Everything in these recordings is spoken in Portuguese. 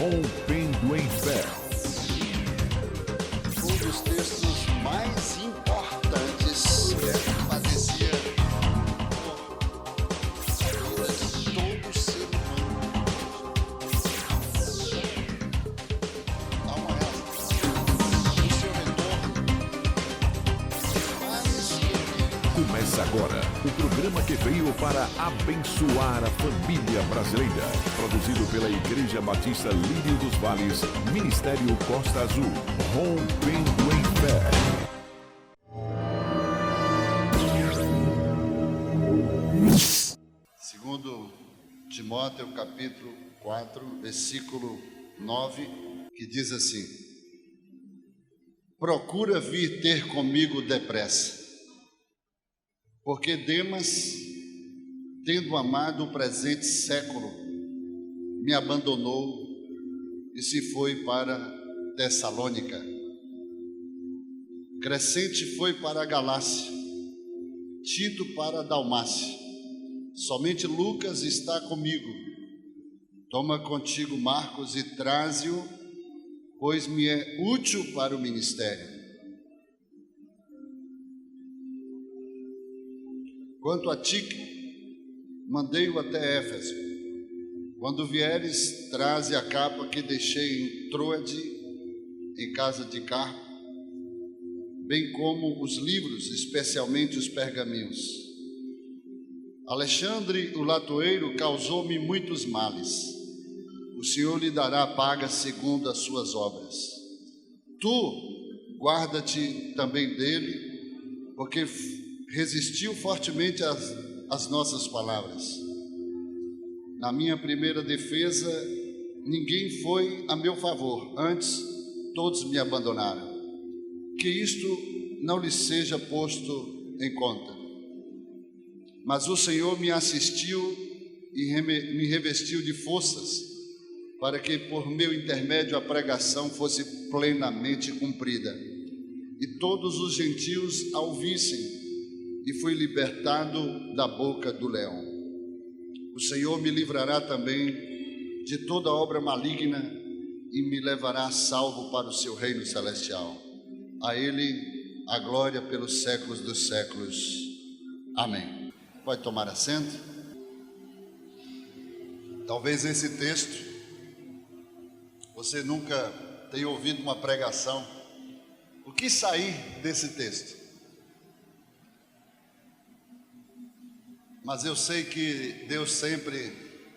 Rompendo em Fé. Um dos textos mais importantes que padecia por a vida de todo ser humano. Há uma razão. O seu retorno mais que Começa agora o programa que veio para abençoar a família brasileira. Produzido pela Igreja Batista Lírio dos Vales, Ministério Costa Azul. Rompendo em Fé. Segundo Timóteo, capítulo 4, versículo 9, que diz assim: procura vir ter comigo depressa, porque Demas, tendo amado o presente século, me abandonou e se foi para Tessalônica. Crescente foi para a Galácia, Tito para a Dalmácia. Somente Lucas está comigo. Toma contigo Marcos e traze-o, pois me é útil para o ministério. Quanto a ti, mandei-o até Éfeso. Quando vieres, traze a capa que deixei em Troade, em casa de Carpo, bem como os livros, especialmente os pergaminhos. Alexandre, o latoeiro, causou-me muitos males. O Senhor lhe dará paga segundo as suas obras. Tu, guarda-te também dele, porque resistiu fortemente às nossas palavras. Na minha primeira defesa, ninguém foi a meu favor, antes todos me abandonaram. Que isto não lhe seja posto em conta. Mas o Senhor me assistiu e me revestiu de forças, para que por meu intermédio a pregação fosse plenamente cumprida, e todos os gentios a ouvissem, e fui libertado da boca do leão. O Senhor me livrará também de toda obra maligna e me levará salvo para o seu reino celestial. A Ele a glória pelos séculos dos séculos. Amém. Pode tomar assento. Talvez esse texto você nunca tenha ouvido uma pregação. O que sair desse texto? Mas eu sei que Deus sempre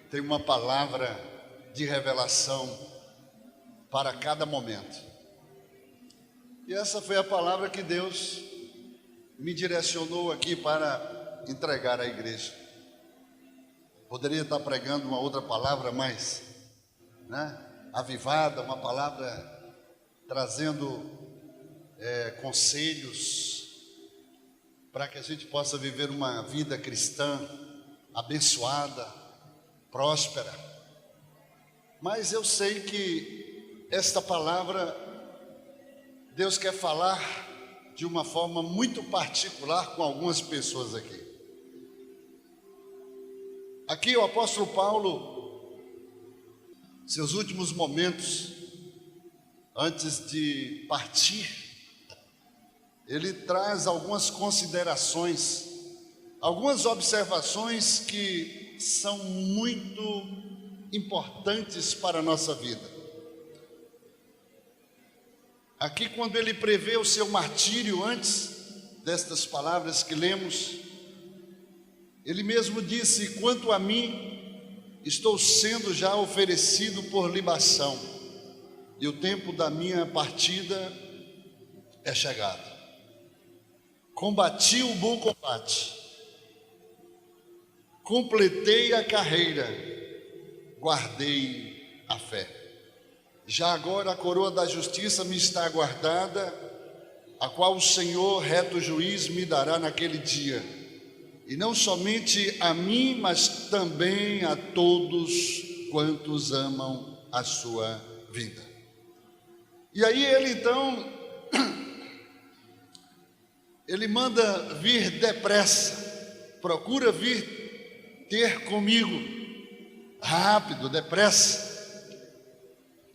tem uma palavra de revelação para cada momento. E essa foi a palavra que Deus me direcionou aqui para entregar à igreja. Poderia estar pregando uma outra palavra mais, avivada, uma palavra trazendo conselhos para que a gente possa viver uma vida cristã abençoada, próspera. Mas eu sei que esta palavra Deus quer falar de uma forma muito particular com algumas pessoas aqui. Aqui o apóstolo Paulo, seus últimos momentos antes de partir, ele traz algumas considerações, algumas observações que são muito importantes para a nossa vida. Aqui, quando ele prevê o seu martírio, antes destas palavras que lemos, ele mesmo disse: quanto a mim, estou sendo já oferecido por libação, e o tempo da minha partida é chegado. Combati o bom combate, completei a carreira, guardei a fé. Já agora a coroa da justiça me está aguardada, a qual o Senhor, reto juiz, me dará naquele dia, e não somente a mim, mas também a todos quantos amam a sua vida. E aí ele então ele manda vir depressa, procura vir ter comigo, rápido, depressa.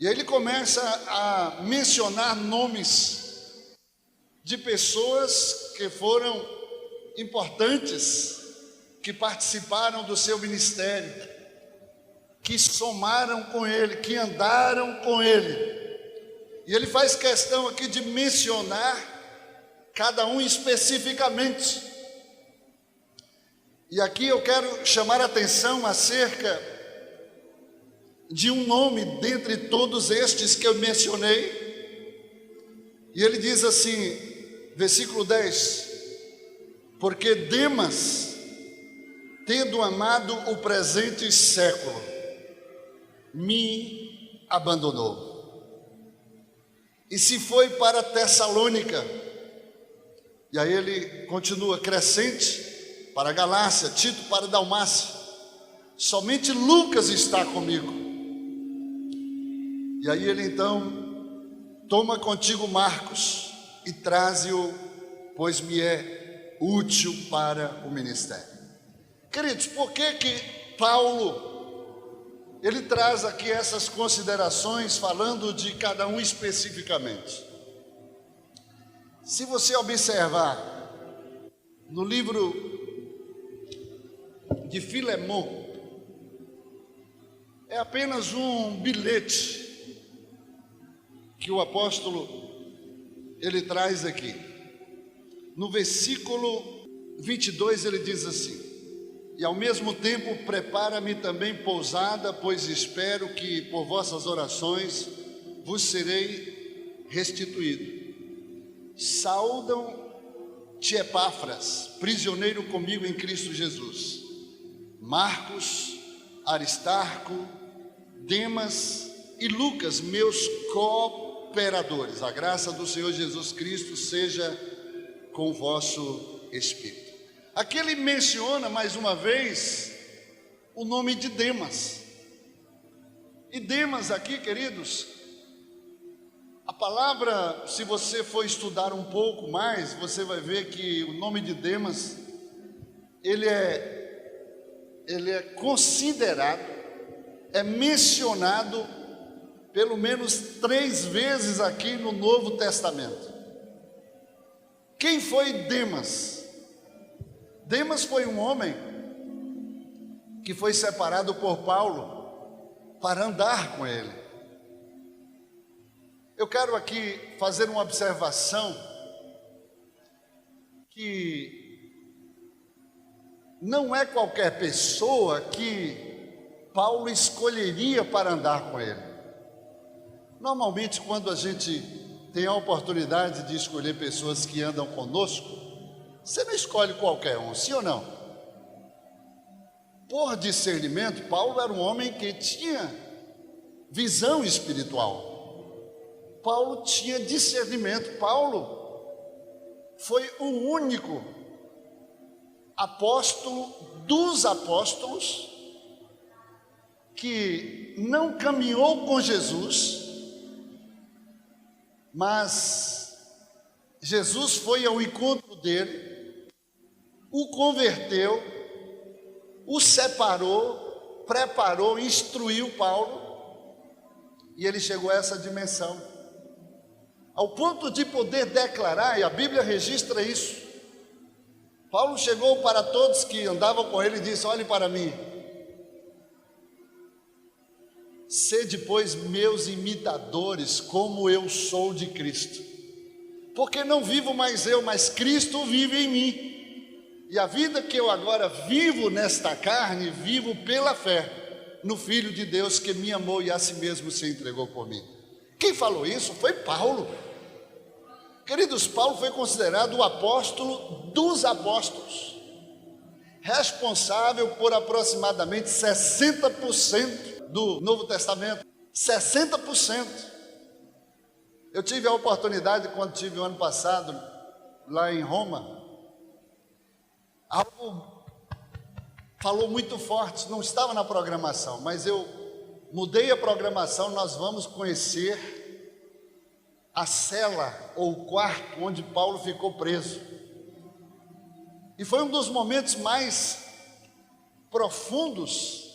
E aí ele começa a mencionar nomes de pessoas que foram importantes, que participaram do seu ministério, que somaram com ele, que andaram com ele. E ele faz questão aqui de mencionar cada um especificamente. E aqui eu quero chamar a atenção acerca de um nome dentre todos estes que eu mencionei. E ele diz assim, versículo 10: porque Demas, tendo amado o presente século, me abandonou e se foi para Tessalônica. E aí ele continua, Crescente para Galácia, Tito para Dalmácia, somente Lucas está comigo. E aí ele então toma contigo Marcos e traze-o, pois me é útil para o ministério. Queridos, por que Paulo ele traz aqui essas considerações falando de cada um especificamente? Se você observar no livro de Filemão, é apenas um bilhete que o apóstolo ele traz aqui. No versículo 22 ele diz assim: e ao mesmo tempo prepara-me também pousada, pois espero que por vossas orações vos serei restituído. Saúdam-te Epáfras, prisioneiro comigo em Cristo Jesus, Marcos, Aristarco, Demas e Lucas, meus cooperadores. A graça do Senhor Jesus Cristo seja com o vosso espírito. Aqui ele menciona mais uma vez o nome de Demas. E Demas aqui, queridos, a palavra, se você for estudar um pouco mais, você vai ver que o nome de Demas, ele é considerado, é mencionado pelo menos 3 vezes aqui no Novo Testamento. Quem foi Demas? Demas foi um homem que foi separado por Paulo para andar com ele. Eu quero aqui fazer uma observação que não é qualquer pessoa que Paulo escolheria para andar com ele. Normalmente, quando a gente tem a oportunidade de escolher pessoas que andam conosco, você não escolhe qualquer um, sim ou não? Por discernimento, Paulo era um homem que tinha visão espiritual. Paulo tinha discernimento. Paulo foi o único apóstolo dos apóstolos que não caminhou com Jesus, mas Jesus foi ao encontro dele, o converteu, o separou, preparou, instruiu Paulo, e ele chegou a essa dimensão, ao ponto de poder declarar, e a Bíblia registra isso. Paulo chegou para todos que andavam com ele e disse: olhem para mim, sede, pois, meus imitadores, como eu sou de Cristo, porque não vivo mais eu, mas Cristo vive em mim. E a vida que eu agora vivo nesta carne, vivo pela fé no Filho de Deus que me amou e a si mesmo se entregou por mim. Quem falou isso foi Paulo. Queridos, Paulo foi considerado o apóstolo dos apóstolos, responsável por aproximadamente 60% do Novo Testamento. 60%. Eu tive a oportunidade, quando tive o ano passado, lá em Roma, algo falou muito forte, não estava na programação, mas eu mudei a programação. Nós vamos conhecer a cela ou o quarto onde Paulo ficou preso. E foi um dos momentos mais profundos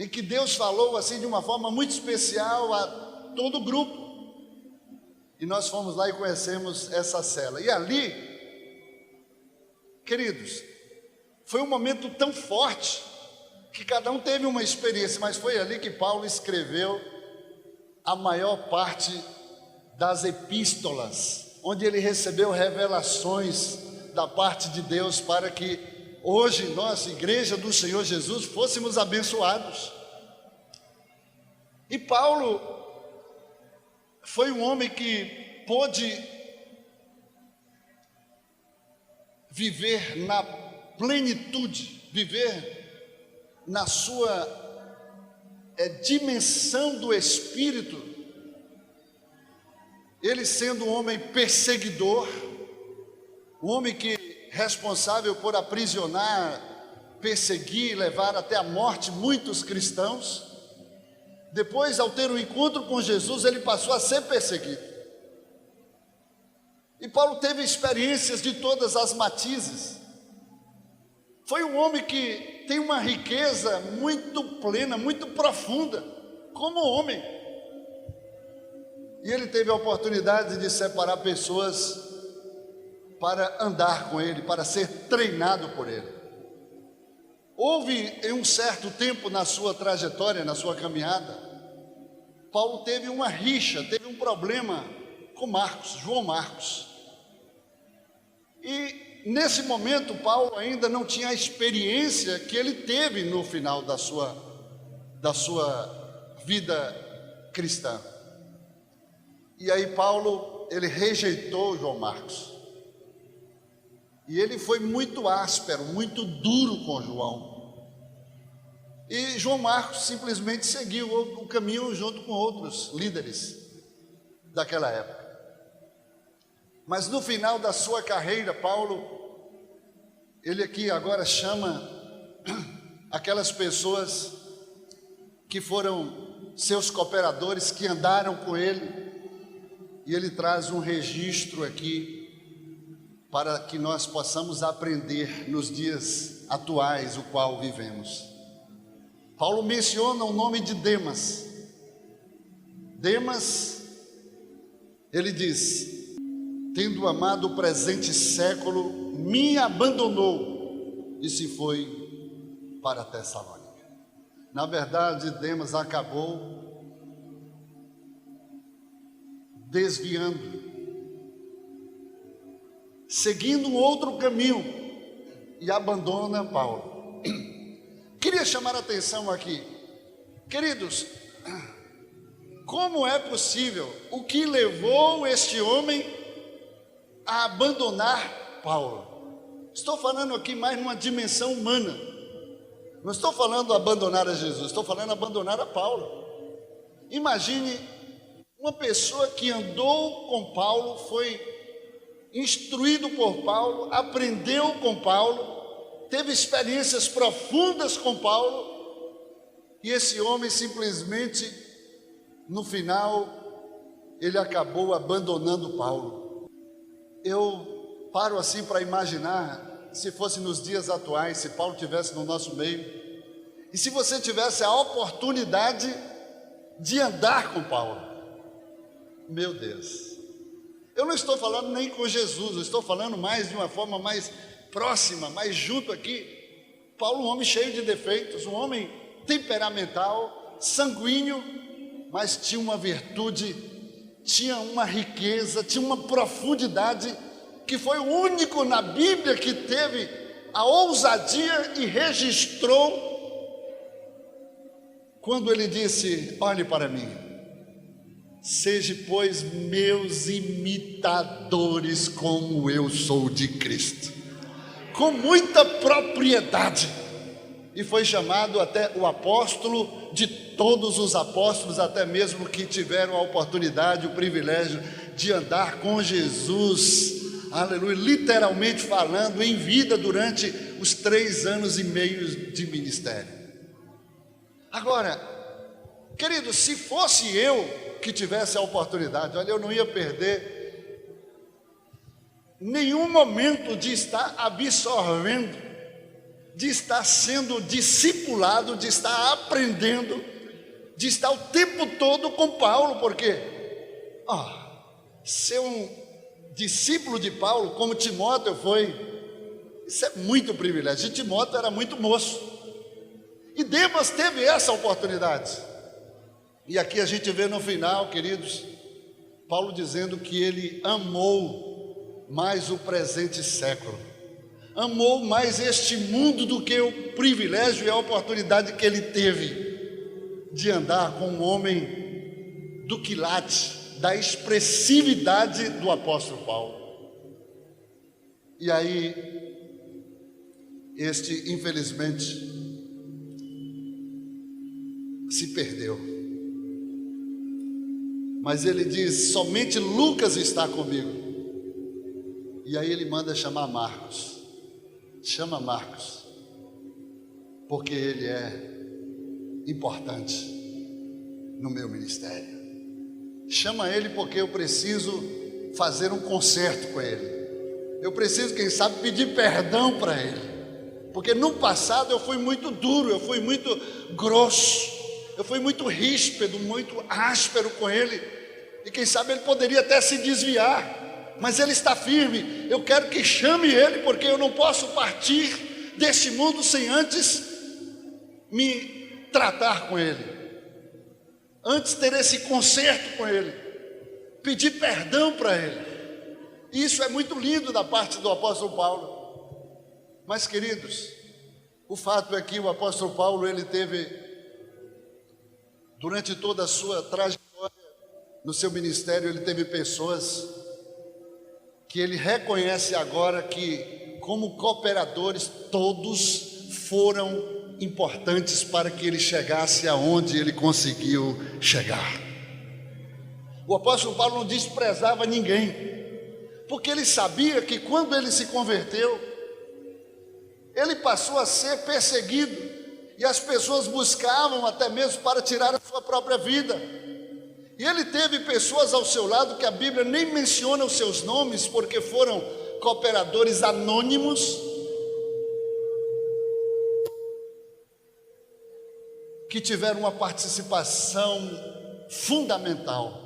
em que Deus falou assim de uma forma muito especial a todo o grupo. E nós fomos lá e conhecemos essa cela. E ali, queridos, foi um momento tão forte que cada um teve uma experiência, mas foi ali que Paulo escreveu a maior parte das epístolas, onde ele recebeu revelações da parte de Deus para que hoje nós, Igreja do Senhor Jesus, fôssemos abençoados. E Paulo foi um homem que pôde viver na plenitude, viver na sua dimensão do Espírito, ele sendo um homem perseguidor, um homem que responsável por aprisionar, perseguir, levar até a morte muitos cristãos. Depois, ao ter um encontro com Jesus, ele passou a ser perseguido. E Paulo teve experiências de todas as matizes. Foi um homem que tem uma riqueza muito plena, muito profunda, como homem. E ele teve a oportunidade de separar pessoas para andar com ele, para ser treinado por ele. Houve em um certo tempo na sua trajetória, na sua caminhada, Paulo teve uma rixa, teve um problema com Marcos, João Marcos. E nesse momento Paulo ainda não tinha a experiência que ele teve no final da sua vida cristã. E aí Paulo, ele rejeitou João Marcos. E ele foi muito áspero, muito duro com João. E João Marcos simplesmente seguiu o caminho junto com outros líderes daquela época. Mas no final da sua carreira, Paulo, ele aqui agora chama aquelas pessoas que foram seus cooperadores, que andaram com ele, e ele traz um registro aqui para que nós possamos aprender nos dias atuais, o qual vivemos. Paulo menciona o nome de Demas. Demas, ele diz: tendo amado o presente século, me abandonou e se foi para Tessalônica. Na verdade, Demas acabou desviando, seguindo um outro caminho, e abandona Paulo. Queria chamar a atenção aqui, queridos, como é possível, o que levou este homem a abandonar Paulo? Estou falando aqui mais numa dimensão humana, não estou falando abandonar a Jesus, estou falando abandonar a Paulo. Imagine uma pessoa que andou com Paulo, foi instruído por Paulo, aprendeu com Paulo, teve experiências profundas com Paulo, e esse homem simplesmente, no final, ele acabou abandonando Paulo. Eu paro assim para imaginar, se fosse nos dias atuais, se Paulo estivesse no nosso meio, e se você tivesse a oportunidade de andar com Paulo. Meu Deus, eu não estou falando nem com Jesus, eu estou falando mais de uma forma mais próxima, mais junto aqui. Paulo, um homem cheio de defeitos, um homem temperamental, sanguíneo, mas tinha uma virtude, tinha uma riqueza, tinha uma profundidade, que foi o único na Bíblia que teve a ousadia e registrou quando ele disse: olhe para mim, sejam, pois, meus imitadores, como eu sou de Cristo, com muita propriedade. E foi chamado até o apóstolo de todos os apóstolos, até mesmo que tiveram a oportunidade, o privilégio de andar com Jesus, aleluia, literalmente falando, em vida durante os 3 anos e meio de ministério. Agora, querido, se fosse eu que tivesse a oportunidade, olha, eu não ia perder nenhum momento de estar absorvendo, de estar sendo discipulado, de estar aprendendo, de estar o tempo todo com Paulo, porque ser um discípulo de Paulo, como Timóteo foi, isso é muito privilégio. E Timóteo era muito moço, e Demas teve essa oportunidade. E aqui a gente vê no final, queridos, Paulo dizendo que ele amou mais o presente século, amou mais este mundo do que o privilégio e a oportunidade que ele teve de andar com um homem do quilate, da expressividade do apóstolo Paulo. E aí, este infelizmente se perdeu. Mas ele diz: somente Lucas está comigo. E aí ele manda chamar Marcos. Chama Marcos, porque ele é importante no meu ministério. Chama ele porque eu preciso fazer um concerto com ele. Eu preciso, quem sabe, pedir perdão para ele, porque no passado eu fui muito duro, eu fui muito grosso, eu fui muito ríspido, muito áspero com ele, e quem sabe ele poderia até se desviar, mas ele está firme. Eu quero que chame ele, porque eu não posso partir deste mundo sem antes me tratar com ele, antes ter esse concerto com ele, pedir perdão para ele. Isso é muito lindo da parte do apóstolo Paulo. Mas, queridos, o fato é que o apóstolo Paulo, ele teve, durante toda a sua trajetória no seu ministério, ele teve pessoas que ele reconhece agora que, como cooperadores, todos foram importantes para que ele chegasse aonde ele conseguiu chegar. O apóstolo Paulo não desprezava ninguém, porque ele sabia que quando ele se converteu, ele passou a ser perseguido, e as pessoas buscavam até mesmo para tirar a sua própria vida. E ele teve pessoas ao seu lado que a Bíblia nem menciona os seus nomes, porque foram cooperadores anônimos, que tiveram uma participação fundamental.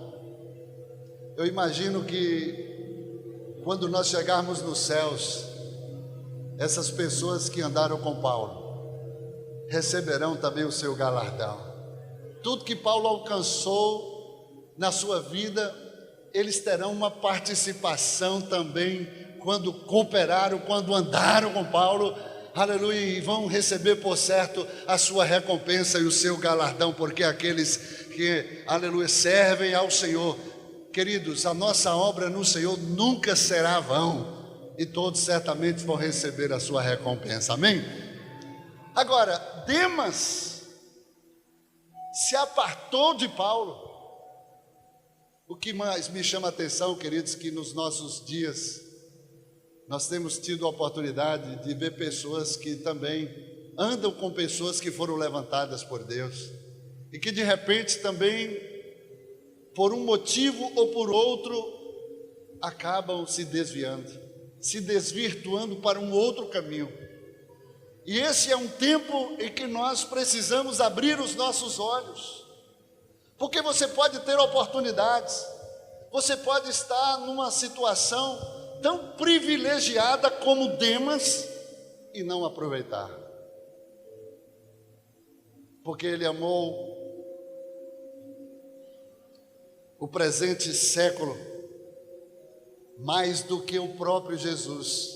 Eu imagino que quando nós chegarmos nos céus, essas pessoas que andaram com Paulo receberão também o seu galardão. Tudo que Paulo alcançou na sua vida, eles terão uma participação também quando cooperaram, quando andaram com Paulo, aleluia, e vão receber por certo a sua recompensa e o seu galardão, porque aqueles que, aleluia, servem ao Senhor, queridos, a nossa obra no Senhor nunca será vão, e todos certamente vão receber a sua recompensa, amém? Agora, Demas se apartou de Paulo. O que mais me chama a atenção, queridos, que nos nossos dias nós temos tido a oportunidade de ver pessoas que também andam com pessoas que foram levantadas por Deus, e que de repente também, por um motivo ou por outro, acabam se desviando, se desvirtuando para um outro caminho. E esse é um tempo em que nós precisamos abrir os nossos olhos, porque você pode ter oportunidades, você pode estar numa situação tão privilegiada como Demas e não aproveitar, porque ele amou o presente século mais do que o próprio Jesus.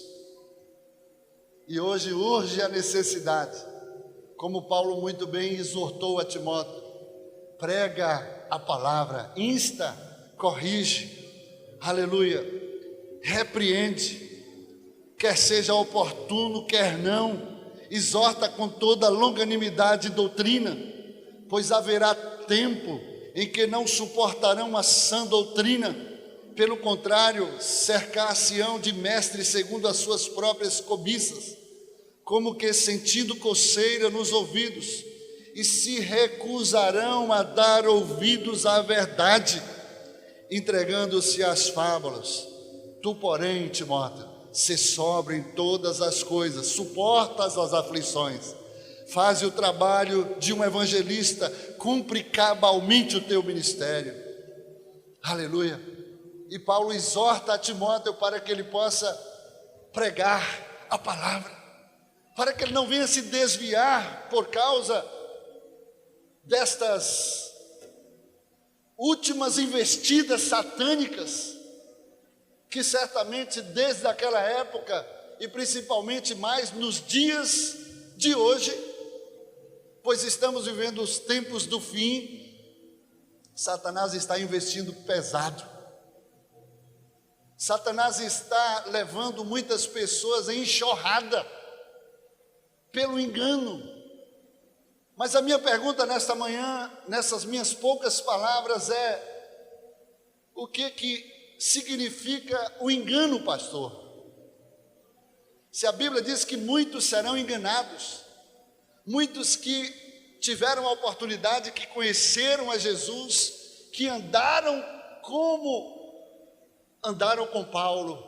E hoje urge a necessidade, como Paulo muito bem exortou a Timóteo: prega a palavra, insta, corrige, aleluia, repreende, quer seja oportuno, quer não, exorta com toda longanimidade e doutrina, pois haverá tempo em que não suportarão a sã doutrina, pelo contrário, cercar-se-ão de mestres segundo as suas próprias cobiças, como que sentindo coceira nos ouvidos, e se recusarão a dar ouvidos à verdade, entregando-se às fábulas. Tu, porém, Timóteo, sê sóbrio em todas as coisas, suportas as aflições, faz o trabalho de um evangelista, cumpre cabalmente o teu ministério. Aleluia. E Paulo exorta a Timóteo para que ele possa pregar a palavra, para que ele não venha se desviar por causa destas últimas investidas satânicas, que certamente desde aquela época, e principalmente mais nos dias de hoje, pois estamos vivendo os tempos do fim, Satanás está investindo pesado. Satanás está levando muitas pessoas em enxurrada pelo engano. Mas a minha pergunta nesta manhã, nessas minhas poucas palavras, é: o que significa o engano, pastor? Se a Bíblia diz que muitos serão enganados, muitos que tiveram a oportunidade, que conheceram a Jesus, que andaram como andaram com Paulo,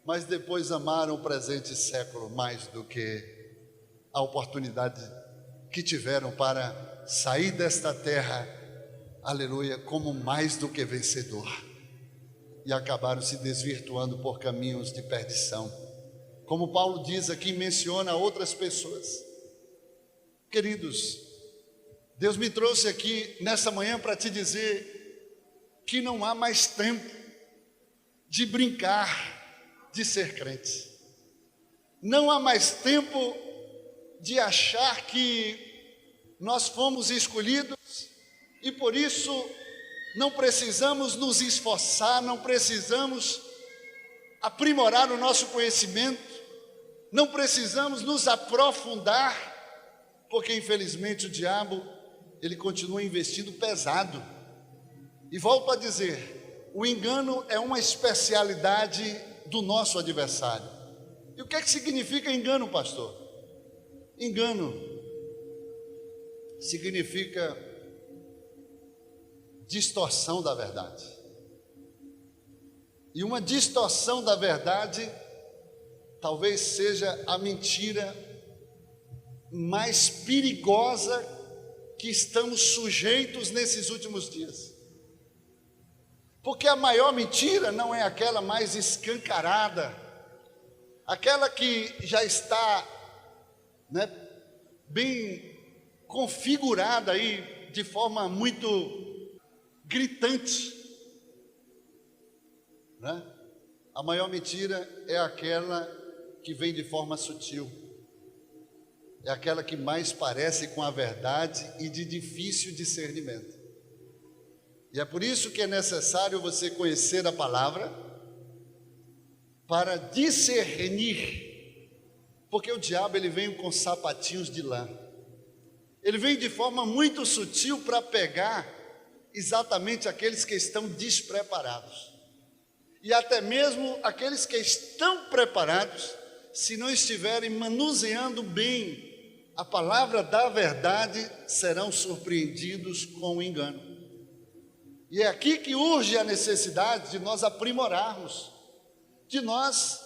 mas depois amaram o presente século mais do que a oportunidade que tiveram para sair desta terra, aleluia, como mais do que vencedor, e acabaram se desvirtuando por caminhos de perdição, como Paulo diz aqui, menciona outras pessoas. Queridos, Deus me trouxe aqui nessa manhã para te dizer que não há mais tempo de brincar de ser crente. Não há mais tempo de achar que nós fomos escolhidos e por isso não precisamos nos esforçar, não precisamos aprimorar o nosso conhecimento, não precisamos nos aprofundar, porque infelizmente o diabo, ele continua investindo pesado. E volto a dizer, o engano é uma especialidade do nosso adversário. E o que é que significa engano, pastor? Engano significa distorção da verdade. E uma distorção da verdade talvez seja a mentira mais perigosa que estamos sujeitos nesses últimos dias. Porque a maior mentira não é aquela mais escancarada, aquela que já está, bem configurada aí de forma muito gritante, A maior mentira é aquela que vem de forma sutil, é aquela que mais parece com a verdade e de difícil discernimento. E é por isso que é necessário você conhecer a palavra para discernir, porque o diabo ele vem com sapatinhos de lã, ele vem de forma muito sutil para pegar exatamente aqueles que estão despreparados, e até mesmo aqueles que estão preparados, se não estiverem manuseando bem a palavra da verdade, serão surpreendidos com o engano. E é aqui que urge a necessidade de nós aprimorarmos, de nós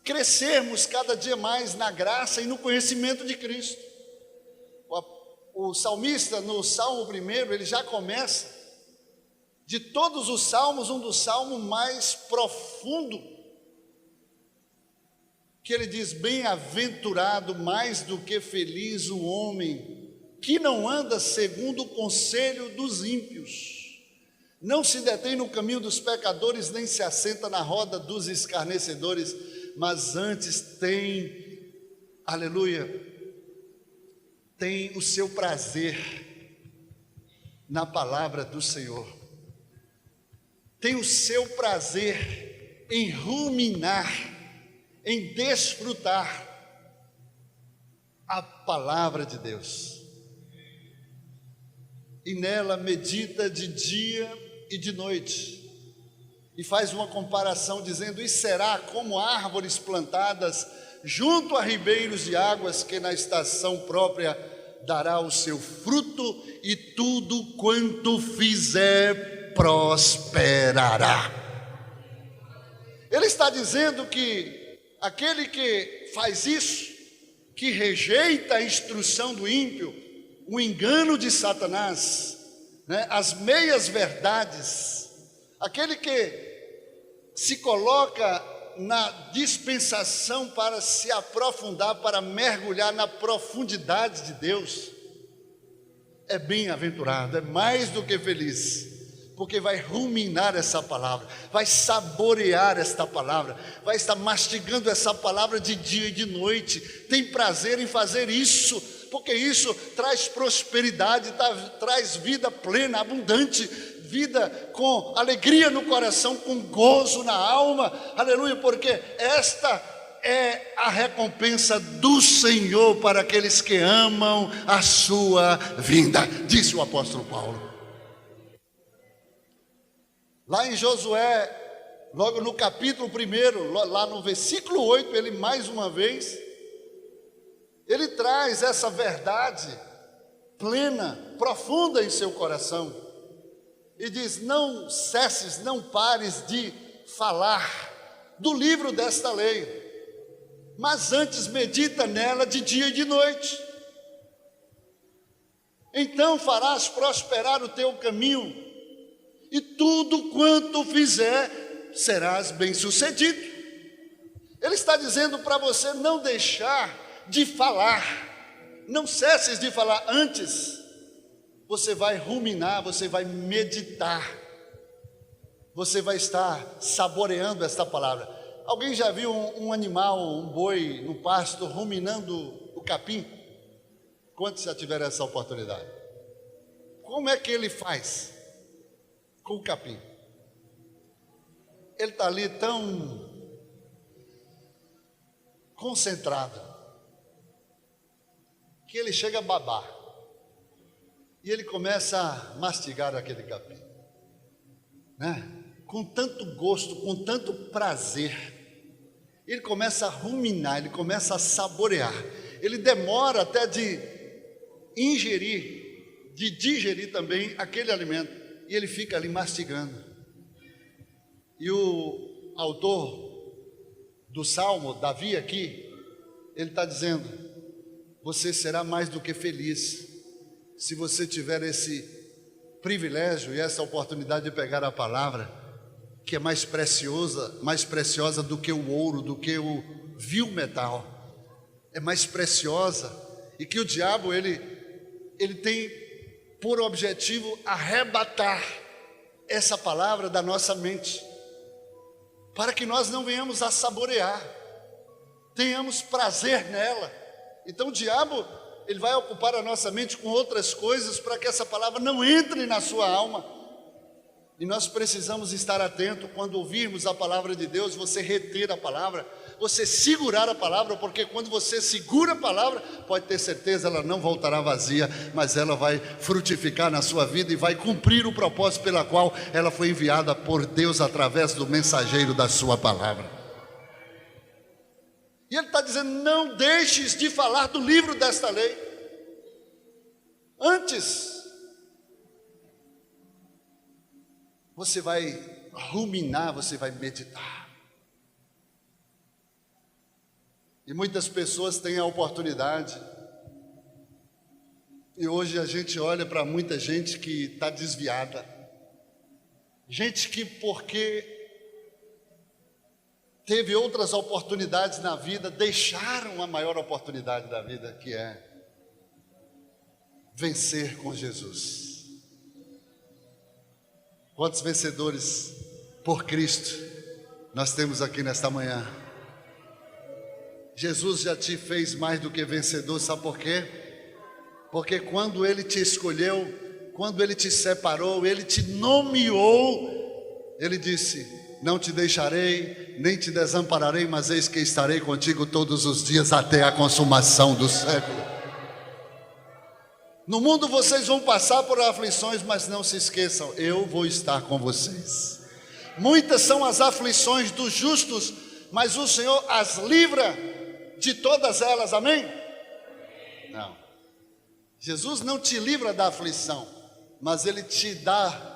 crescermos cada dia mais na graça e no conhecimento de Cristo. O salmista, no Salmo 1, ele já começa, de todos os salmos, um dos salmos mais profundo, que ele diz: bem-aventurado, mais do que feliz o homem, que não anda segundo o conselho dos ímpios, não se detém no caminho dos pecadores, nem se assenta na roda dos escarnecedores, mas antes tem, aleluia, tem o seu prazer na palavra do Senhor, tem o seu prazer em ruminar, em desfrutar a palavra de Deus, e nela medita de dia e de noite, e faz uma comparação dizendo: e será como árvores plantadas junto a ribeiros de águas, que na estação própria dará o seu fruto, e tudo quanto fizer prosperará. Ele está dizendo que aquele que faz isso, que rejeita a instrução do ímpio, o engano de Satanás, né, as meias verdades, aquele que se coloca na dispensação para se aprofundar, para mergulhar na profundidade de Deus, é bem-aventurado, é mais do que feliz, porque vai ruminar essa palavra, vai saborear esta palavra, vai estar mastigando essa palavra de dia e de noite, tem prazer em fazer isso, porque isso traz prosperidade, traz vida plena, abundante, vida com alegria no coração, com gozo na alma, aleluia, porque esta é a recompensa do Senhor para aqueles que amam a sua vinda, disse o apóstolo Paulo. Lá em Josué, logo no capítulo 1, lá no versículo 8, ele mais uma vez, ele traz essa verdade plena, profunda em seu coração, e diz: não cesses, não pares de falar do livro desta lei, mas antes medita nela de dia e de noite, então farás prosperar o teu caminho, e tudo quanto fizer, serás bem-sucedido. Ele está dizendo para você não deixar de falar, não cesses de falar. Antes, você vai ruminar, você vai meditar, você vai estar saboreando esta palavra. Alguém já viu um animal, um boi no pasto, ruminando o capim? Quantos já tiveram essa oportunidade? Como é que ele faz com o capim? Ele está ali tão concentrado que ele chega a babar e ele começa a mastigar aquele capim, né? Com tanto gosto, com tanto prazer, ele começa a ruminar, ele começa a saborear, ele demora até de ingerir, de digerir também aquele alimento, e ele fica ali mastigando. E o autor do Salmo, Davi aqui, ele está dizendo: você será mais do que feliz se você tiver esse privilégio e essa oportunidade de pegar a palavra, que é mais preciosa do que o ouro, do que o vil metal, é mais preciosa, e que o diabo ele tem por objetivo arrebatar essa palavra da nossa mente, para que nós não venhamos a saborear, tenhamos prazer nela. Então o diabo, ele vai ocupar a nossa mente com outras coisas, para que essa palavra não entre na sua alma. E nós precisamos estar atentos quando ouvirmos a palavra de Deus, você reter a palavra, você segurar a palavra, porque quando você segura a palavra, pode ter certeza, ela não voltará vazia, mas ela vai frutificar na sua vida e vai cumprir o propósito pela qual ela foi enviada por Deus através do mensageiro da sua palavra. E ele está dizendo: não deixes de falar do livro desta lei. Antes, você vai ruminar, você vai meditar. E muitas pessoas têm a oportunidade, e hoje a gente olha para muita gente que está desviada, gente que porque teve outras oportunidades na vida, deixaram a maior oportunidade da vida, que é vencer com Jesus. Quantos vencedores por Cristo nós temos aqui nesta manhã? Jesus já te fez mais do que vencedor, sabe por quê? Porque quando Ele te escolheu, quando Ele te separou, Ele te nomeou, Ele disse: não te deixarei, nem te desampararei, mas eis que estarei contigo todos os dias até a consumação do século. No mundo vocês vão passar por aflições, mas não se esqueçam, eu vou estar com vocês. Muitas são as aflições dos justos, mas o Senhor as livra de todas elas, amém? Não, Jesus não te livra da aflição, mas Ele te dá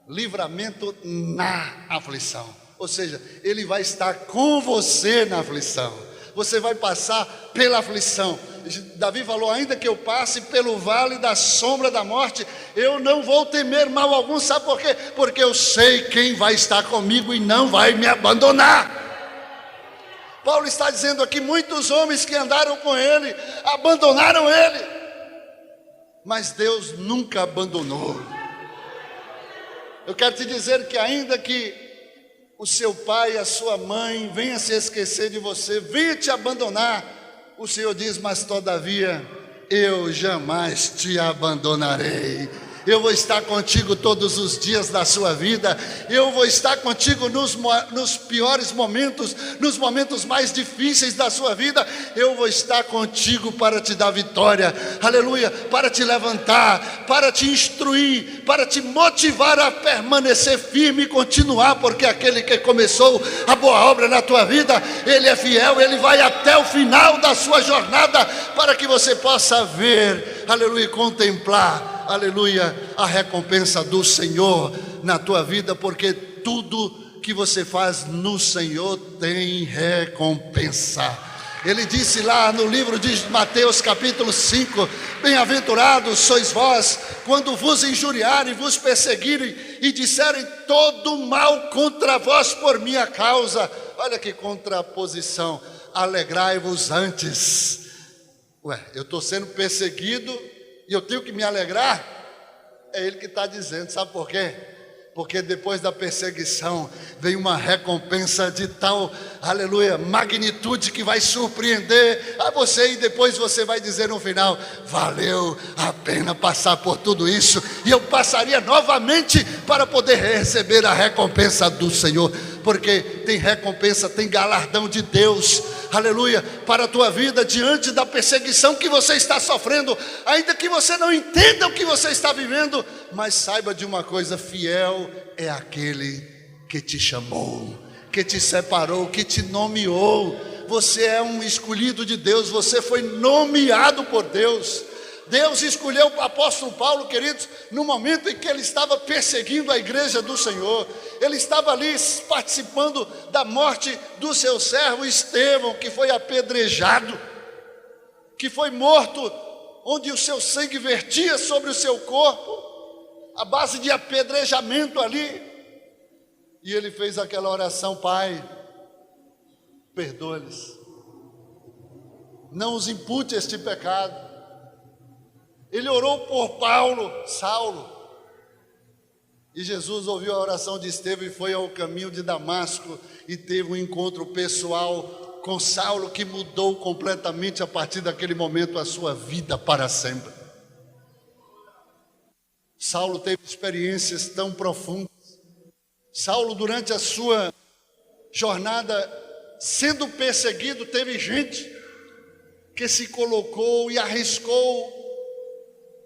livramento na aflição. Ou seja, Ele vai estar com você na aflição. Você vai passar pela aflição. Davi falou: ainda que eu passe pelo vale da sombra da morte, eu não vou temer mal algum. Sabe por quê? Porque eu sei quem vai estar comigo e não vai me abandonar. Paulo está dizendo aqui: muitos homens que andaram com ele abandonaram ele, mas Deus nunca abandonou. Eu quero te dizer que ainda que o seu pai e a sua mãe venham se esquecer de você, venham te abandonar, o Senhor diz: mas todavia eu jamais te abandonarei. Eu vou estar contigo todos os dias da sua vida. Eu vou estar contigo nos piores momentos, nos momentos mais difíceis da sua vida. Eu vou estar contigo para te dar vitória, aleluia, para te levantar, para te instruir, para te motivar a permanecer firme e continuar, porque aquele que começou a boa obra na tua vida, Ele é fiel, Ele vai até o final da sua jornada, para que você possa ver, aleluia, contemplar, aleluia, a recompensa do Senhor na tua vida, porque tudo que você faz no Senhor tem recompensa. Ele disse lá no livro de Mateus capítulo 5: bem-aventurados sois vós, quando vos injuriarem, vos perseguirem e disserem todo mal contra vós por minha causa. Olha que contraposição: alegrai-vos antes. Eu estou sendo perseguido e eu tenho que me alegrar? É Ele que está dizendo. Sabe por quê? Porque depois da perseguição vem uma recompensa de tal, aleluia, magnitude, que vai surpreender a você, e depois você vai dizer no final: valeu a pena passar por tudo isso, e eu passaria novamente para poder receber a recompensa do Senhor. Porque tem recompensa, tem galardão de Deus, aleluia, para a tua vida diante da perseguição que você está sofrendo. Ainda que você não entenda o que você está vivendo, mas saiba de uma coisa: fiel é aquele que te chamou, que te separou, que te nomeou. Você é um escolhido de Deus, você foi nomeado por Deus. Deus escolheu o apóstolo Paulo, queridos, no momento em que ele estava perseguindo a igreja do Senhor. Ele estava ali participando da morte do seu servo Estevão, que foi apedrejado, que foi morto, onde o seu sangue vertia sobre o seu corpo, à base de apedrejamento ali. E ele fez aquela oração: Pai, perdoa-lhes, não os impute este pecado. Ele orou por Saulo, e Jesus ouviu a oração de Estevão e foi ao caminho de Damasco e teve um encontro pessoal com Saulo, que mudou completamente a partir daquele momento a sua vida para sempre. Saulo teve experiências tão profundas. Saulo, durante a sua jornada sendo perseguido, teve gente que se colocou e arriscou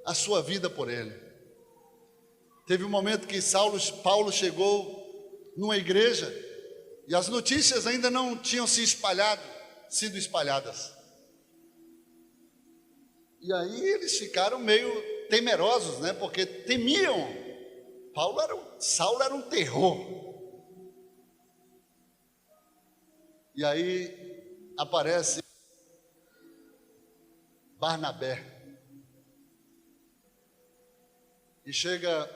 a sua vida por ele. Teve um momento que Paulo chegou numa igreja e as notícias ainda não tinham sido espalhadas. E aí eles ficaram meio temerosos, né? Porque temiam. Saulo era um terror. E aí aparece Barnabé. E chega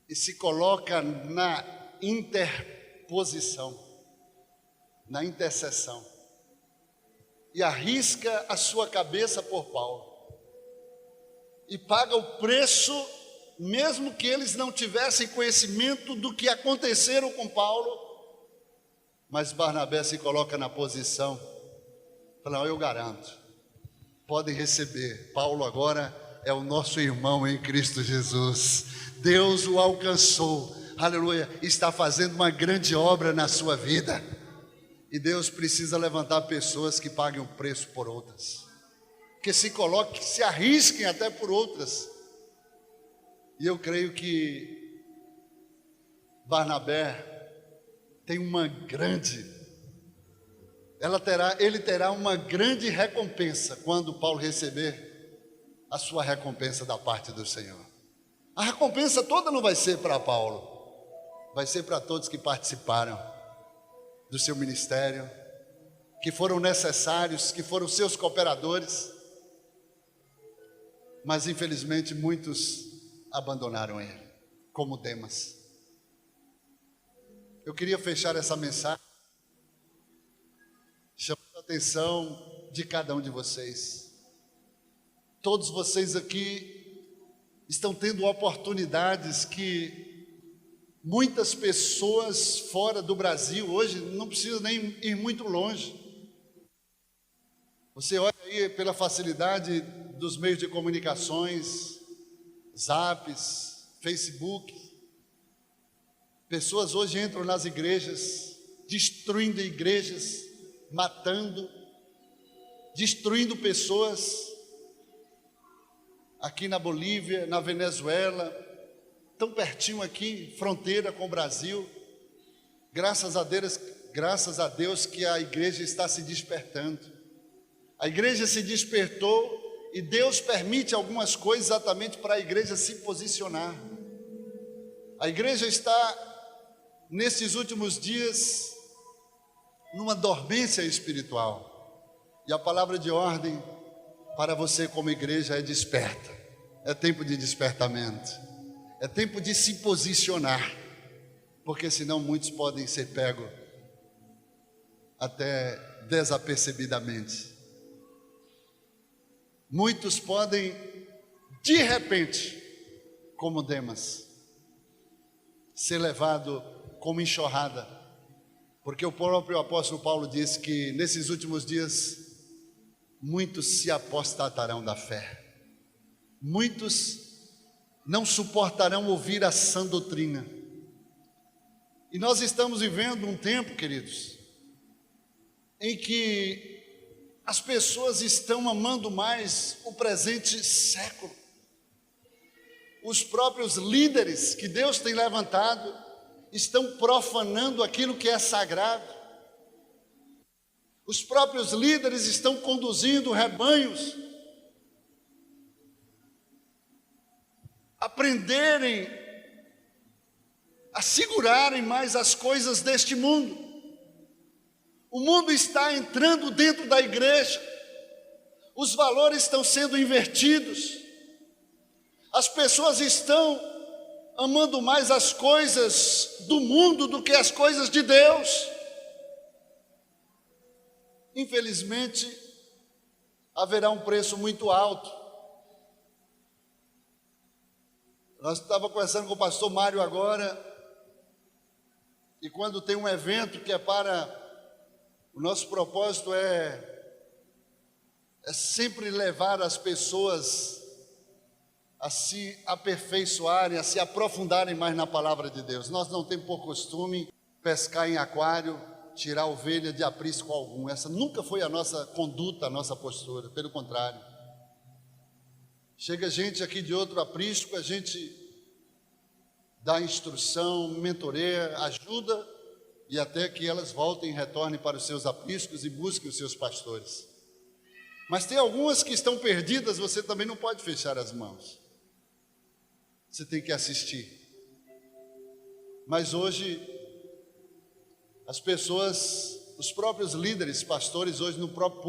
e se coloca na interposição, na intercessão, e arrisca a sua cabeça por Paulo, e paga o preço, mesmo que eles não tivessem conhecimento do que aconteceram com Paulo. Mas Barnabé se coloca na posição, fala: eu garanto, podem receber, Paulo agora é o nosso irmão em Cristo Jesus. Deus o alcançou, aleluia, está fazendo uma grande obra na sua vida. E Deus precisa levantar pessoas que paguem o preço por outras, que se coloquem, que se arrisquem até por outras. E eu creio que Barnabé tem ele terá uma grande recompensa quando Paulo receber a sua recompensa da parte do Senhor. A recompensa toda não vai ser para Paulo, vai ser para todos que participaram do seu ministério, que foram necessários, que foram seus cooperadores, mas infelizmente muitos abandonaram ele, como Demas. Eu queria fechar essa mensagem chamando a atenção de cada um de vocês. Todos vocês aqui estão tendo oportunidades que muitas pessoas fora do Brasil hoje não precisam nem ir muito longe. Você olha aí pela facilidade dos meios de comunicações, Zaps, Facebook. Pessoas hoje entram nas igrejas, destruindo igrejas, matando, destruindo pessoas. Aqui na Bolívia, na Venezuela, tão pertinho aqui, fronteira com o Brasil. Graças a Deus que a igreja está se despertando. A igreja se despertou e Deus permite algumas coisas exatamente para a igreja se posicionar. A igreja está, nesses últimos dias, numa dormência espiritual. E a palavra de ordem para você como igreja é desperta. É tempo de despertamento. É tempo de se posicionar. Porque senão muitos podem ser pegos até desapercebidamente. Muitos podem, de repente, como Demas, ser levado como enxurrada, porque o próprio apóstolo Paulo disse que nesses últimos dias muitos se apostatarão da fé, muitos não suportarão ouvir a sã doutrina. E nós estamos vivendo um tempo, queridos, em que as pessoas estão amando mais o presente século. Os próprios líderes que Deus tem levantado estão profanando aquilo que é sagrado. Os próprios líderes estão conduzindo rebanhos a aprenderem, a segurarem mais as coisas deste mundo. O mundo está entrando dentro da igreja, os valores estão sendo invertidos, as pessoas estão amando mais as coisas do mundo do que as coisas de Deus. Infelizmente, haverá um preço muito alto. Nós estávamos conversando com o pastor Mário agora, e quando tem um evento que é para... O nosso propósito é sempre levar as pessoas a se aperfeiçoarem, a se aprofundarem mais na palavra de Deus. Nós não temos por costume pescar em aquário, tirar ovelha de aprisco algum. Essa nunca foi a nossa conduta, a nossa postura, pelo contrário. Chega gente aqui de outro aprisco, a gente dá instrução, mentoreia, ajuda, e até que elas voltem e retornem para os seus apriscos e busquem os seus pastores. Mas tem algumas que estão perdidas, você também não pode fechar as mãos. Você tem que assistir. Mas hoje, as pessoas, os próprios líderes, pastores, hoje no próprio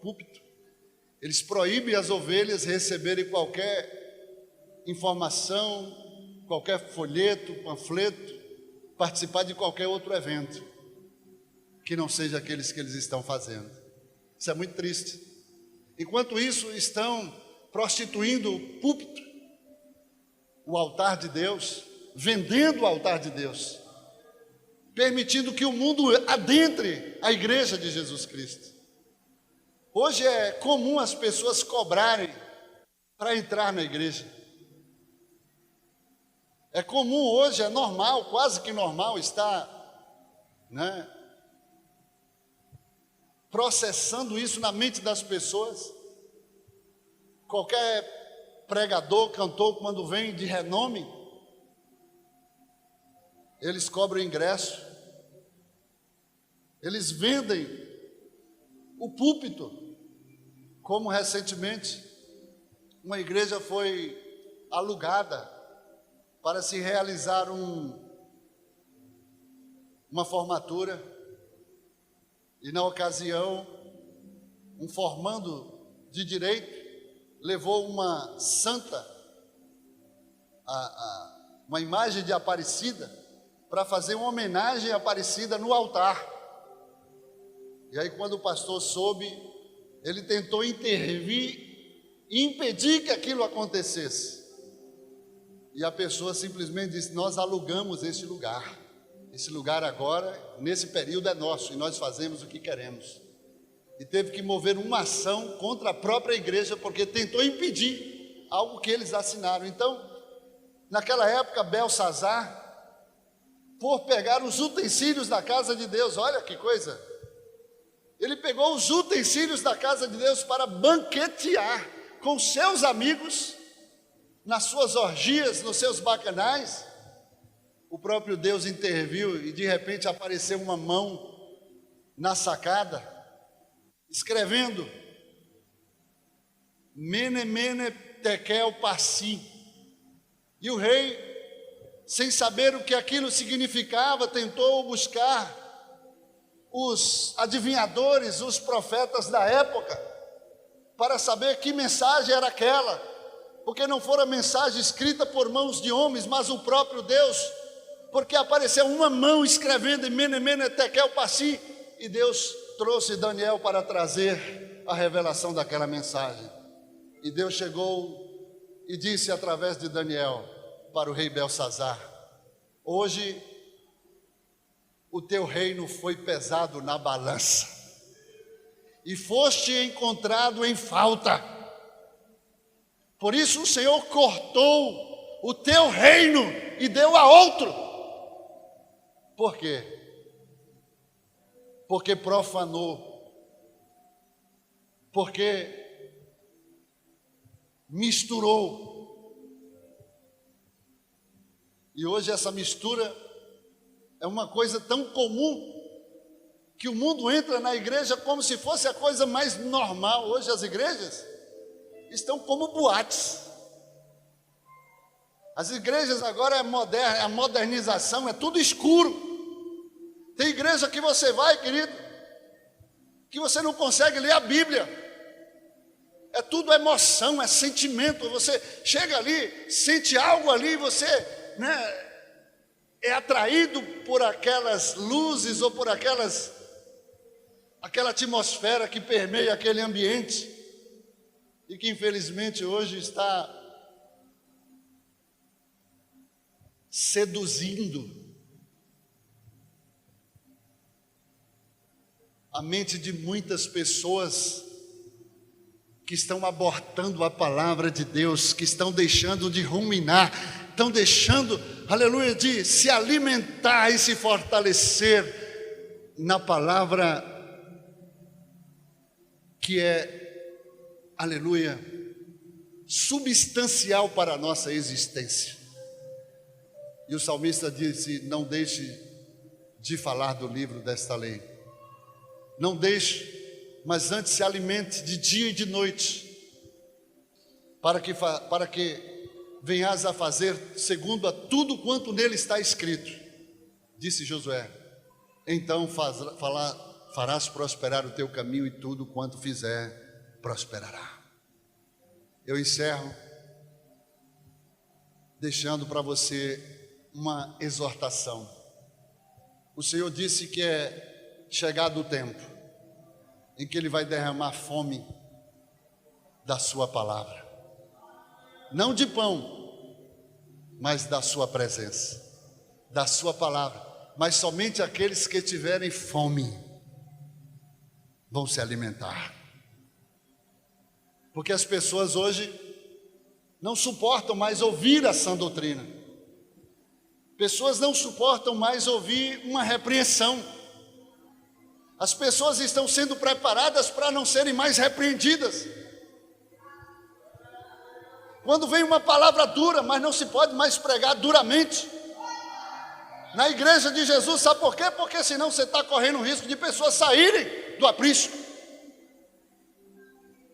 púlpito, eles proíbem as ovelhas receberem qualquer informação, qualquer folheto, panfleto, participar de qualquer outro evento que não seja aqueles que eles estão fazendo. Isso é muito triste. Enquanto isso, estão prostituindo o púlpito, o altar de Deus, vendendo o altar de Deus, permitindo que o mundo adentre a igreja de Jesus Cristo. Hoje é comum as pessoas cobrarem para entrar na igreja. É comum hoje, é normal, quase que normal, estar, processando isso na mente das pessoas. Qualquer pregador, cantor, quando vem de renome, eles cobram ingresso, eles vendem o púlpito, como recentemente uma igreja foi alugada para se realizar um uma formatura, e na ocasião, um formando de direito levou uma santa, uma imagem de Aparecida, para fazer uma homenagem à Aparecida no altar. E aí, quando o pastor soube, ele tentou intervir e impedir que aquilo acontecesse. E a pessoa simplesmente disse: nós alugamos esse lugar. Esse lugar agora, nesse período, é nosso e nós fazemos o que queremos. E teve que mover uma ação contra a própria igreja, porque tentou impedir algo que eles assinaram. Então, naquela época, Belsazar, por pegar os utensílios da casa de Deus, olha que coisa, ele pegou os utensílios da casa de Deus para banquetear com seus amigos, nas suas orgias, nos seus bacanais. O próprio Deus interviu e de repente apareceu uma mão na sacada, escrevendo Mene, Mene, Tekel, Parsi. E o rei, sem saber o que aquilo significava, tentou buscar os adivinhadores, os profetas da época, para saber que mensagem era aquela, porque não fora mensagem escrita por mãos de homens, mas o próprio Deus, porque apareceu uma mão escrevendo em Mene, Mene, Tekel, Parsi, e Deus trouxe Daniel para trazer a revelação daquela mensagem. E Deus chegou e disse através de Daniel para o rei Belsazar: hoje o teu reino foi pesado na balança e foste encontrado em falta. Por isso o Senhor cortou o teu reino e deu a outro. Por quê? Porque profanou, porque misturou. E hoje essa mistura é uma coisa tão comum que o mundo entra na igreja como se fosse a coisa mais normal. Hoje as igrejas estão como boates. As igrejas agora a modernização é tudo escuro. Tem igreja que você vai, querido, que você não consegue ler a Bíblia. É tudo emoção, é sentimento. Você chega ali, sente algo ali, você, é atraído por aquelas luzes ou por aquela atmosfera que permeia aquele ambiente e que infelizmente hoje está seduzindo a mente de muitas pessoas que estão abortando a palavra de Deus, que estão deixando de ruminar, estão deixando, aleluia, de se alimentar e se fortalecer na palavra que é, aleluia, substancial para a nossa existência. E o salmista disse: não deixe de falar do livro desta lei. Não deixe, mas antes se alimente de dia e de noite, para que venhas a fazer segundo a tudo quanto nele está escrito. Disse Josué: então farás prosperar o teu caminho e tudo quanto fizer prosperará. Eu encerro deixando para você uma exortação. O Senhor disse que é chegado o tempo em que Ele vai derramar fome da sua palavra, não de pão, mas da sua presença, da sua palavra. Mas somente aqueles que tiverem fome vão se alimentar, porque as pessoas hoje não suportam mais ouvir a sã doutrina. Pessoas não suportam mais ouvir uma repreensão. As pessoas estão sendo preparadas para não serem mais repreendidas. Quando vem uma palavra dura, mas não se pode mais pregar duramente na igreja de Jesus, sabe por quê? Porque senão você está correndo o risco de pessoas saírem do aprisco.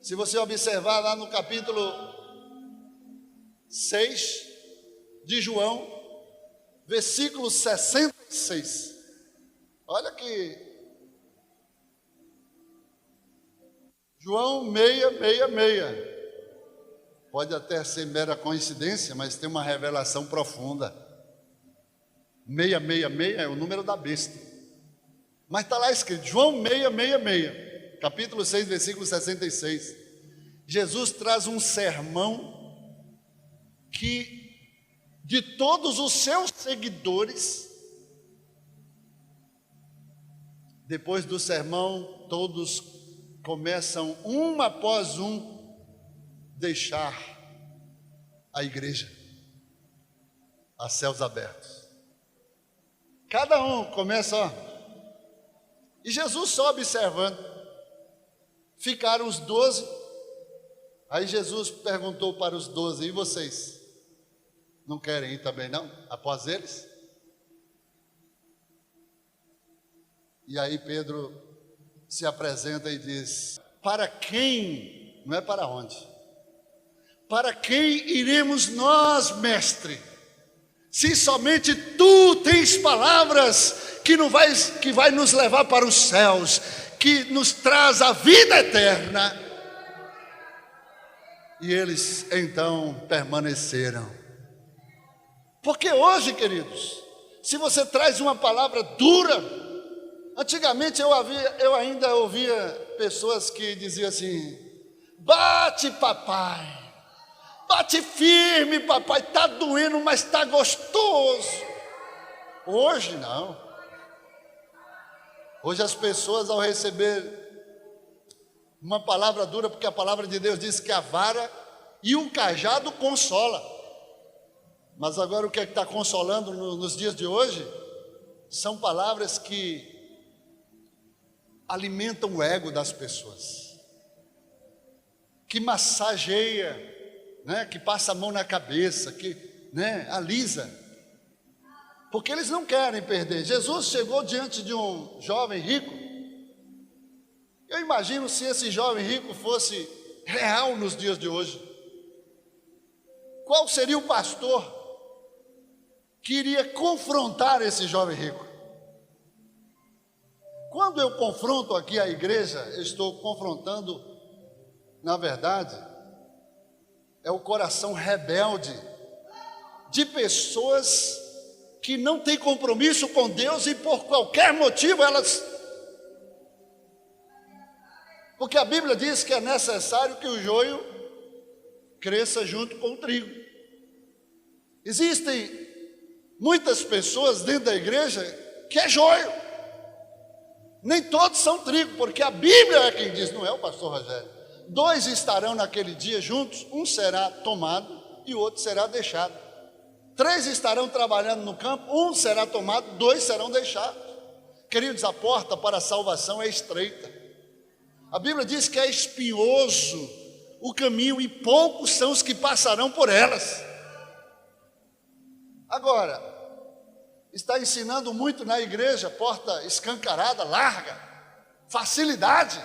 Se você observar lá no capítulo 6 de João, versículo 66, Olha que João 6,66. Pode até ser mera coincidência, mas tem uma revelação profunda. 666 é o número da besta. Mas está lá escrito, João 6,66, capítulo 6, versículo 66. Jesus traz um sermão que, de todos os seus seguidores, depois do sermão, todos começam, um após um, deixar a igreja a céus abertos. Cada um começa, ó. E Jesus só observando. Ficaram os 12. Aí Jesus perguntou para os 12: e vocês? Não querem ir também não? Após eles? E aí Pedro se apresenta e diz: para quem? Não é para onde. Para quem iremos nós, mestre? Se somente tu tens palavras que vai nos levar para os céus, que nos traz a vida eterna. E eles então permaneceram. Porque hoje, queridos, se você traz uma palavra dura, antigamente eu ainda ouvia pessoas que diziam assim: bate, papai. Bate firme, papai, está doendo, mas está gostoso. Hoje não. Hoje as pessoas, ao receber uma palavra dura, porque a palavra de Deus diz que a vara e o cajado consola. Mas agora o que é que está consolando nos dias de hoje? São palavras que alimentam o ego das pessoas, que massageia, que passa a mão na cabeça, que alisa, porque eles não querem perder. Jesus chegou diante de um jovem rico. Eu imagino se esse jovem rico fosse real nos dias de hoje, qual seria o pastor que iria confrontar esse jovem rico? Quando eu confronto aqui a igreja, eu estou confrontando, na verdade, é o coração rebelde de pessoas que não têm compromisso com Deus e por qualquer motivo elas... Porque a Bíblia diz que é necessário que o joio cresça junto com o trigo. Existem muitas pessoas dentro da igreja que é joio. Nem todos são trigo, porque a Bíblia é quem diz, não é o pastor Rogério. 2 estarão naquele dia juntos, um será tomado e o outro será deixado. 3 estarão trabalhando no campo, um será tomado, 2 serão deixados. Queridos, a porta para a salvação é estreita. A Bíblia diz que é espinhoso o caminho e poucos são os que passarão por elas. Agora, está ensinando muito na igreja, porta escancarada, larga, facilidade.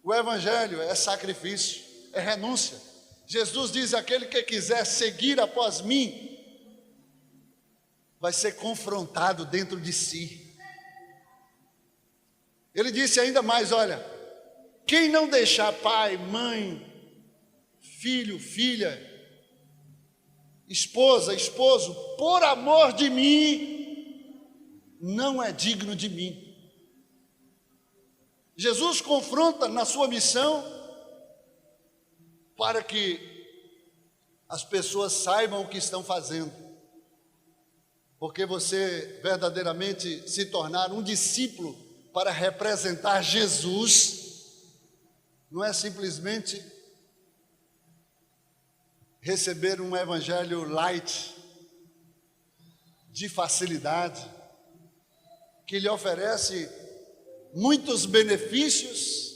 O evangelho é sacrifício, é renúncia. Jesus diz: aquele que quiser seguir após mim, vai ser confrontado dentro de si. Ele disse ainda mais: olha, quem não deixar pai, mãe, filho, filha, esposa, esposo, por amor de mim, não é digno de mim. Jesus confronta na sua missão para que as pessoas saibam o que estão fazendo. Porque você verdadeiramente se tornar um discípulo para representar Jesus, não é simplesmente receber um evangelho light, de facilidade, que lhe oferece muitos benefícios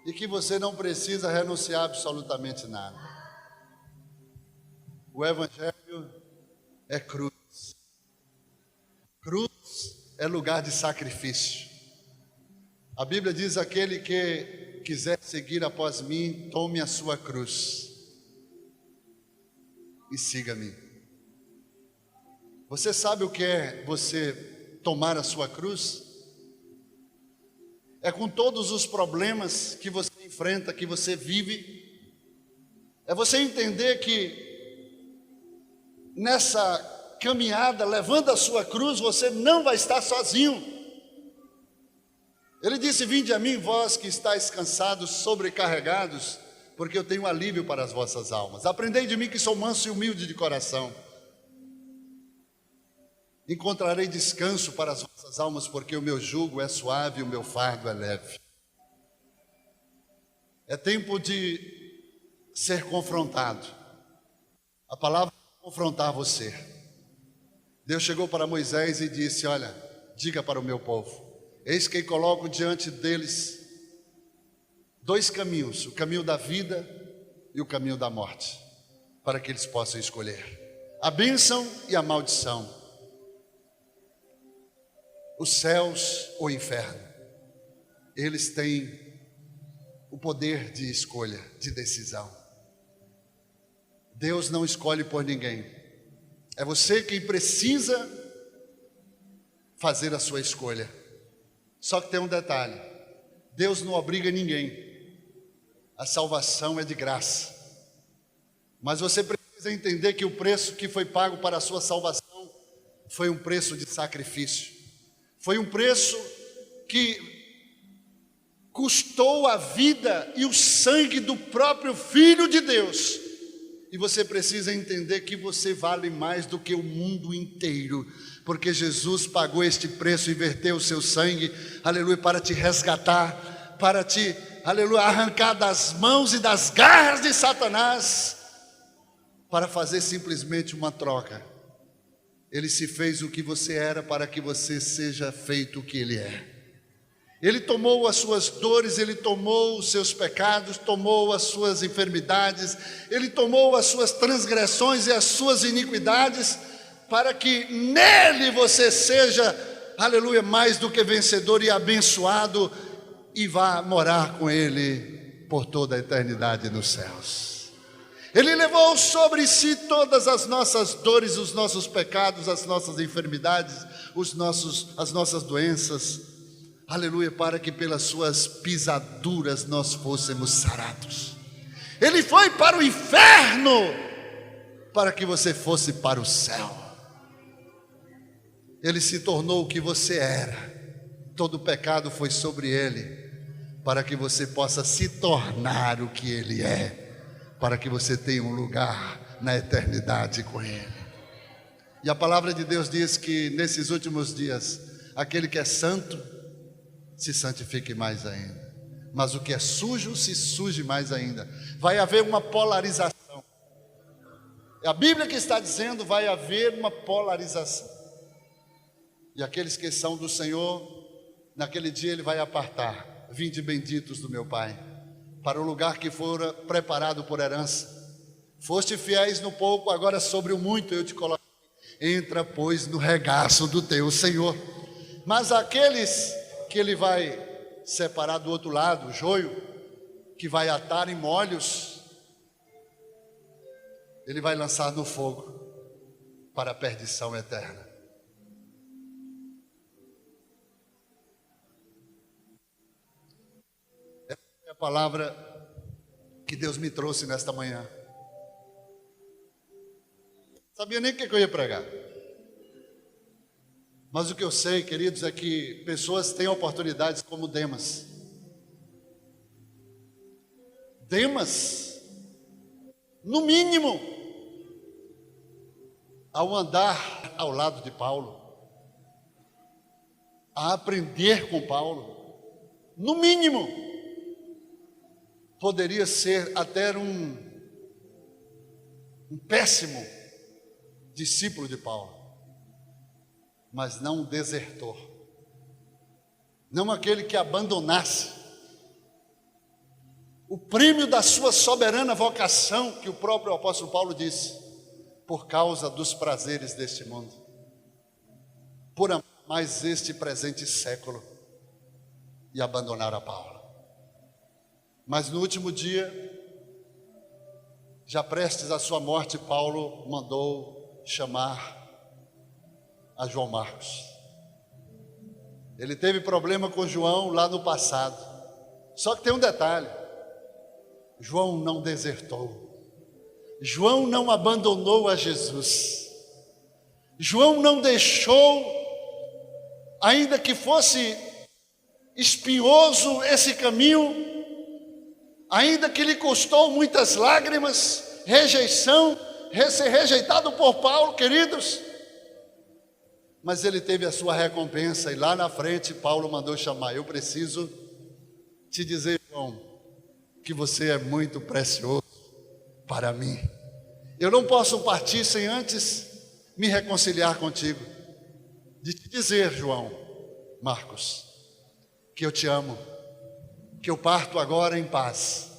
e que você não precisa renunciar absolutamente nada. O evangelho é cruz. Cruz é lugar de sacrifício. A Bíblia diz: aquele que quiser seguir após mim, tome a sua cruz e siga-me. Você sabe o que é você tomar a sua cruz? É com todos os problemas que você enfrenta, que você vive? É você entender que nessa caminhada, levando a sua cruz, você não vai estar sozinho. Ele disse: vinde a mim, vós que estáis cansados, sobrecarregados, porque eu tenho alívio para as vossas almas. Aprendei de mim que sou manso e humilde de coração. Encontrarei descanso para as vossas almas, porque o meu jugo é suave e o meu fardo é leve. É tempo de ser confrontado. A palavra é confrontar você. Deus chegou para Moisés e disse: olha, diga para o meu povo, eis que coloco diante deles dois caminhos, o caminho da vida e o caminho da morte, para que eles possam escolher a bênção e a maldição, os céus ou o inferno. Eles têm o poder de escolha, de decisão. Deus não escolhe por ninguém. É você quem precisa fazer a sua escolha. Só que tem um detalhe: Deus não obriga ninguém. A salvação é de graça. Mas você precisa entender que o preço que foi pago para a sua salvação foi um preço de sacrifício. Foi um preço que custou a vida e o sangue do próprio Filho de Deus. E você precisa entender que você vale mais do que o mundo inteiro, porque Jesus pagou este preço e verteu o seu sangue, aleluia, para te resgatar, para te, aleluia, arrancar das mãos e das garras de Satanás, para fazer simplesmente uma troca. Ele se fez o que você era para que você seja feito o que Ele é. Ele tomou as suas dores, Ele tomou os seus pecados, tomou as suas enfermidades, Ele tomou as suas transgressões e as suas iniquidades, para que nele você seja, aleluia, mais do que vencedor e abençoado, e vá morar com Ele por toda a eternidade nos céus. Ele levou sobre si todas as nossas dores, os nossos pecados, as nossas enfermidades, as nossas doenças, aleluia, para que pelas suas pisaduras nós fôssemos sarados. Ele foi para o inferno para que você fosse para o céu. Ele se tornou o que você era. Todo o pecado foi sobre ele, para que você possa se tornar o que ele é, para que você tenha um lugar na eternidade com ele. E a palavra de Deus diz que nesses últimos dias, aquele que é santo se santifique mais ainda, mas o que é sujo se suje mais ainda. Vai haver uma polarização. A Bíblia que está dizendo: vai haver uma polarização. E aqueles que são do Senhor, naquele dia Ele vai apartar: vinde benditos do meu Pai, para o lugar que fora preparado por herança. Foste fiéis no pouco, agora sobre o muito eu te coloco. Entra, pois, no regaço do teu Senhor. Mas aqueles que Ele vai separar do outro lado, o joio, que vai atar em molhos, Ele vai lançar no fogo para a perdição eterna. Essa é a palavra que Deus me trouxe nesta manhã. Sabia nem o que eu ia pregar. Mas o que eu sei, queridos, é que pessoas têm oportunidades como Demas. Demas, no mínimo, ao andar ao lado de Paulo, a aprender com Paulo, no mínimo, poderia ser até um péssimo discípulo de Paulo, mas não um desertor, não aquele que abandonasse o prêmio da sua soberana vocação, que o próprio apóstolo Paulo disse: por causa dos prazeres deste mundo, por amar mais este presente século, e abandonar a Paulo. Mas no último dia, já prestes à sua morte, Paulo mandou chamar a João Marcos. Ele teve problema com João lá no passado. Só que tem um detalhe: João não desertou. João não abandonou a Jesus. João não deixou, ainda que fosse espinhoso esse caminho, ainda que lhe custou muitas lágrimas, rejeição, ser rejeitado por Paulo, queridos, mas ele teve a sua recompensa. E lá na frente Paulo mandou chamar: eu preciso te dizer, João, que você é muito precioso para mim. Eu não posso partir sem antes me reconciliar contigo, de te dizer, João Marcos, que eu te amo, que eu parto agora em paz,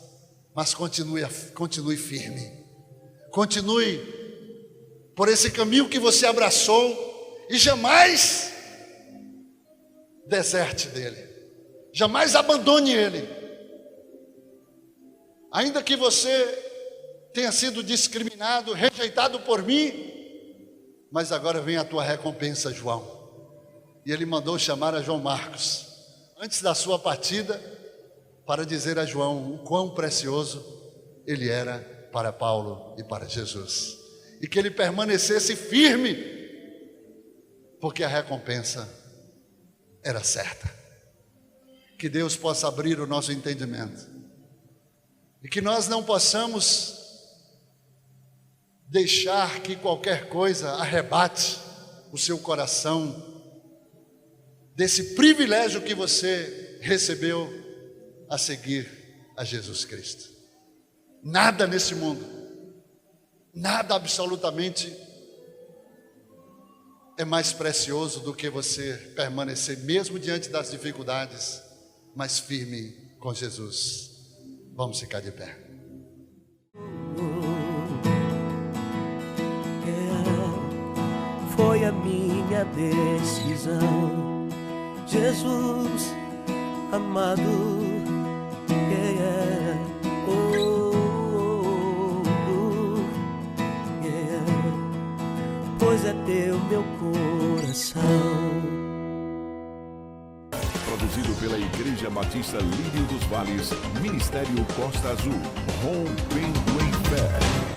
mas continue firme, continue por esse caminho que você abraçou e jamais deserte dele, jamais abandone ele. Ainda que você tenha sido discriminado, rejeitado por mim, mas agora vem a tua recompensa, João. E ele mandou chamar a João Marcos, antes da sua partida, para dizer a João o quão precioso ele era para Paulo e para Jesus, e que ele permanecesse firme, porque a recompensa era certa. Que Deus possa abrir o nosso entendimento, e que nós não possamos deixar que qualquer coisa arrebate o seu coração desse privilégio que você recebeu a seguir a Jesus Cristo. Nada nesse mundo, nada absolutamente é mais precioso do que você permanecer, mesmo diante das dificuldades, mais firme com Jesus. Vamos ficar de pé. Foi a minha decisão, Jesus amado, pois é teu meu coração. Produzido pela Igreja Batista Lírio dos Vales, Ministério Costa Azul, rompendo em fé.